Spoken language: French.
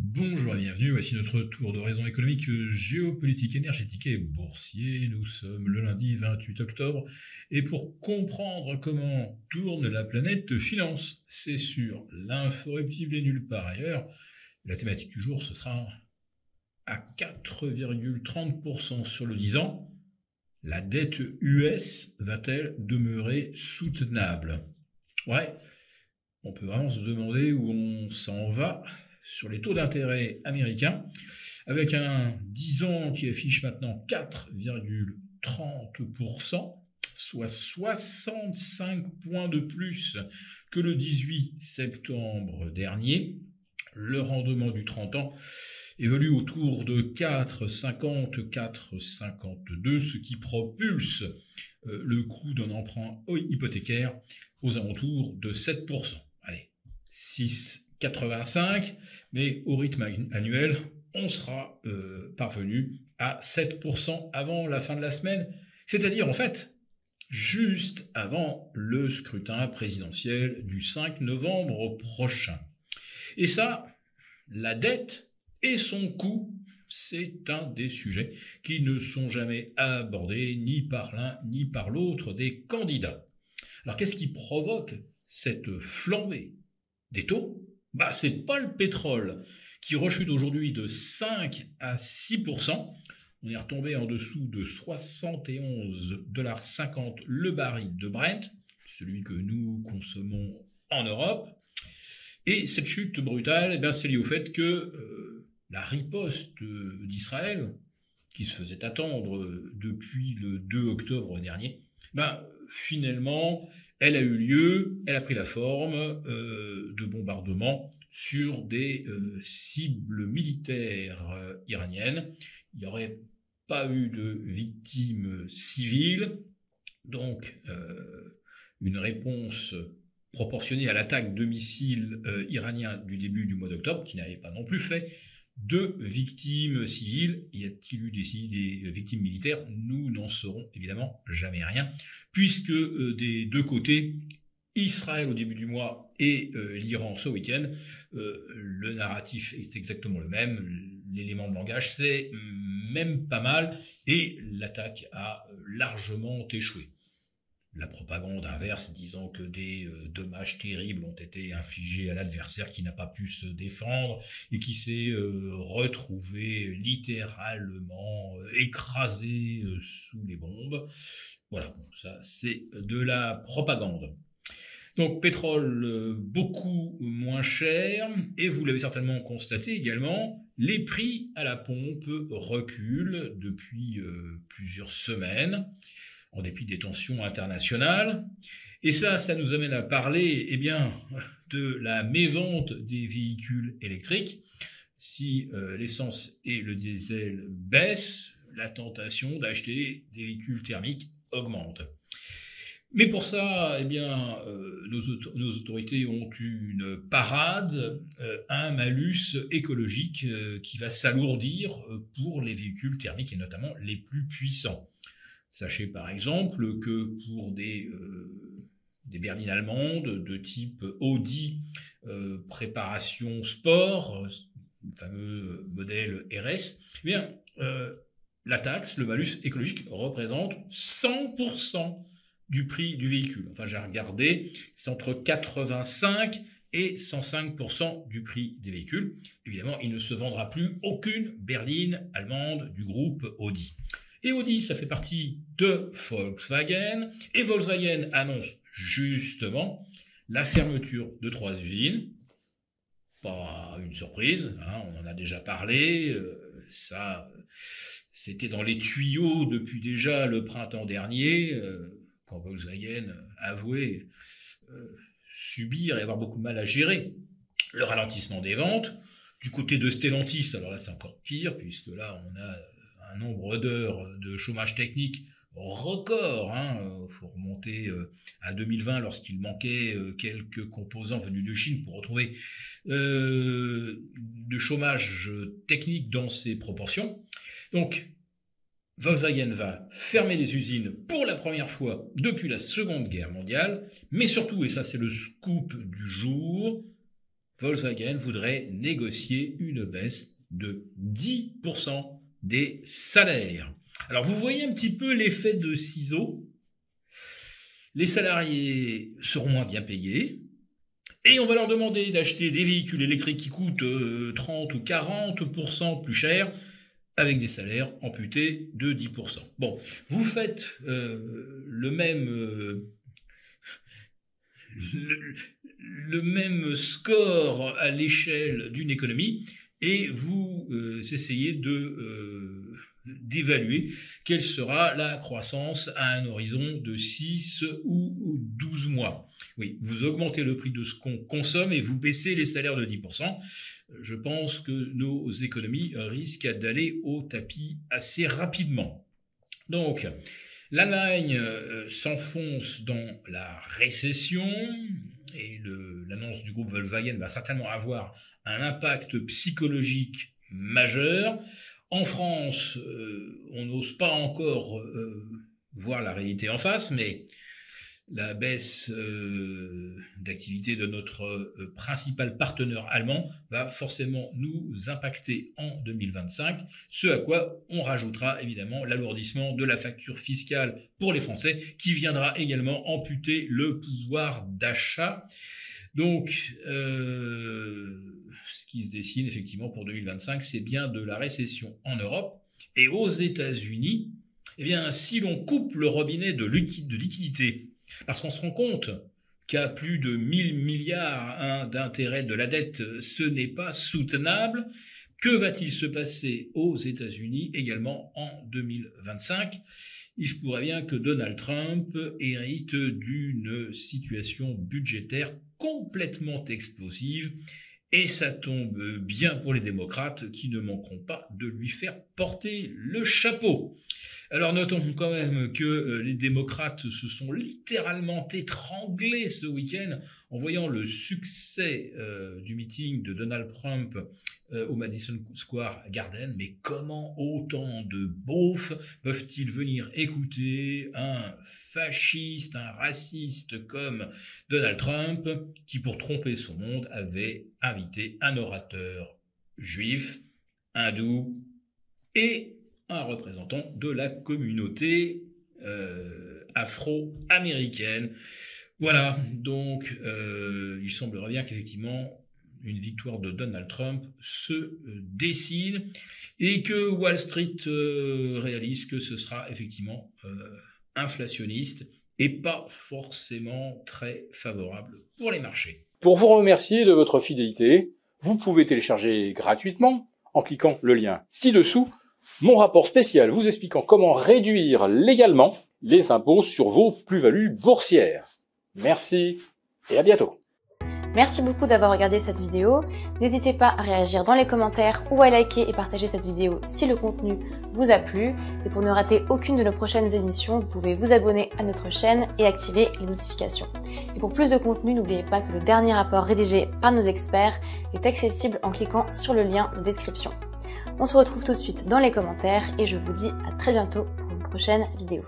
Bonjour et bienvenue, voici notre tour d'horizon économique, géopolitique, énergétique et boursier. Nous sommes le lundi 28 octobre et pour comprendre comment tourne la planète finance, c'est sur l'inforruptible et nulle part ailleurs. La thématique du jour, ce sera à 4,30% sur le 10 ans. La dette US va-t-elle demeurer soutenable? Ouais, on peut vraiment se demander où on s'en va sur les taux d'intérêt américains, avec un 10 ans qui affiche maintenant 4,30%, soit 65 points de plus que le 18 septembre dernier. Le rendement du 30 ans évolue autour de 4,50, 4,52, ce qui propulse le coût d'un emprunt hypothécaire aux alentours de 7%. Allez, 6,85, mais au rythme annuel, on sera parvenu à 7% avant la fin de la semaine, c'est-à-dire en fait juste avant le scrutin présidentiel du 5 novembre prochain. Et ça, la dette et son coût, c'est un des sujets qui ne sont jamais abordés ni par l'un ni par l'autre des candidats. Alors qu'est-ce qui provoque cette flambée des taux? C'est pas le pétrole qui rechute aujourd'hui de 5 à 6%. On est retombé en dessous de 71,50$ le baril de Brent, celui que nous consommons en Europe. Et cette chute brutale, c'est lié au fait que la riposte d'Israël, qui se faisait attendre depuis le 2 octobre dernier, finalement, elle a eu lieu, elle a pris la forme de bombardements sur des cibles militaires iraniennes. Il n'y aurait pas eu de victimes civiles, donc une réponse proportionnée à l'attaque de missiles iraniens du début du mois d'octobre, qui n'avait pas non plus fait de victimes civiles. Y a-t-il eu des victimes militaires? Nous n'en saurons évidemment jamais rien, puisque des deux côtés, Israël au début du mois et l'Iran ce week-end, le narratif est exactement le même, l'élément de langage c'est même pas mal, et l'attaque a largement échoué. La propagande inverse disant que des dommages terribles ont été infligés à l'adversaire qui n'a pas pu se défendre et qui s'est retrouvé littéralement écrasé sous les bombes. Voilà, ça c'est de la propagande. Donc pétrole beaucoup moins cher, et vous l'avez certainement constaté également, les prix à la pompe reculent depuis plusieurs semaines, en dépit des tensions internationales. Et ça nous amène à parler de la mévente des véhicules électriques. Si l'essence et le diesel baissent, la tentation d'acheter des véhicules thermiques augmente. Mais pour ça, nos autorités ont une parade, un malus écologique qui va s'alourdir pour les véhicules thermiques et notamment les plus puissants. Sachez par exemple que pour des berlines allemandes de type Audi préparation sport, le fameux modèle RS, la taxe, le malus écologique représente 100% du prix du véhicule. Enfin, j'ai regardé, c'est entre 85 et 105% du prix des véhicules. Évidemment, il ne se vendra plus aucune berline allemande du groupe Audi. Et Audi, ça fait partie de Volkswagen, et Volkswagen annonce justement la fermeture de 3 usines. Pas une surprise, hein, on en a déjà parlé, c'était dans les tuyaux depuis déjà le printemps dernier, quand Volkswagen avouait subir et avoir beaucoup de mal à gérer le ralentissement des ventes. Du côté de Stellantis, alors là c'est encore pire, puisque là on a un nombre d'heures de chômage technique record, faut remonter à 2020 lorsqu'il manquait quelques composants venus de Chine pour retrouver de chômage technique dans ces proportions. Donc Volkswagen va fermer des usines pour la première fois depuis la Seconde Guerre mondiale, mais surtout, et ça c'est le scoop du jour, Volkswagen voudrait négocier une baisse de 10% des salaires. Alors vous voyez un petit peu l'effet de ciseaux. Les salariés seront moins bien payés et on va leur demander d'acheter des véhicules électriques qui coûtent 30 ou 40% plus cher avec des salaires amputés de 10%. Bon, vous faites le même score à l'échelle d'une économie et vous essayez d'évaluer quelle sera la croissance à un horizon de 6 ou 12 mois. Oui, vous augmentez le prix de ce qu'on consomme et vous baissez les salaires de 10%. Je pense que nos économies risquent d'aller au tapis assez rapidement. Donc, l'Allemagne s'enfonce dans la récession et l'annonce du groupe Volkswagen va certainement avoir un impact psychologique majeur. En France, on n'ose pas encore voir la réalité en face, mais la baisse d'activité de notre principal partenaire allemand va forcément nous impacter en 2025, ce à quoi on rajoutera évidemment l'alourdissement de la facture fiscale pour les Français qui viendra également amputer le pouvoir d'achat. Donc, ce qui se dessine effectivement pour 2025, c'est bien de la récession en Europe et aux États-Unis. Eh bien, si l'on coupe le robinet de liquidité, parce qu'on se rend compte qu'à plus de 1000 milliards d'intérêts de la dette, ce n'est pas soutenable. Que va-t-il se passer aux États-Unis également en 2025 ? Il se pourrait bien que Donald Trump hérite d'une situation budgétaire complètement explosive et ça tombe bien pour les démocrates qui ne manqueront pas de lui faire porter le chapeau. Alors notons quand même que les démocrates se sont littéralement étranglés ce week-end en voyant le succès du meeting de Donald Trump au Madison Square Garden. Mais comment autant de beaufs peuvent-ils venir écouter un fasciste, un raciste comme Donald Trump qui, pour tromper son monde, avait invité un orateur juif, hindou et un représentant de la communauté afro-américaine. Voilà, donc il semblerait bien qu'effectivement une victoire de Donald Trump se dessine et que Wall Street réalise que ce sera effectivement inflationniste et pas forcément très favorable pour les marchés. Pour vous remercier de votre fidélité, vous pouvez télécharger gratuitement, en cliquant le lien ci-dessous, mon rapport spécial vous expliquant comment réduire légalement les impôts sur vos plus-values boursières. Merci et à bientôt. Merci beaucoup d'avoir regardé cette vidéo. N'hésitez pas à réagir dans les commentaires ou à liker et partager cette vidéo si le contenu vous a plu. Et pour ne rater aucune de nos prochaines émissions, vous pouvez vous abonner à notre chaîne et activer les notifications. Et pour plus de contenu, n'oubliez pas que le dernier rapport rédigé par nos experts est accessible en cliquant sur le lien de description. On se retrouve tout de suite dans les commentaires et je vous dis à très bientôt pour une prochaine vidéo.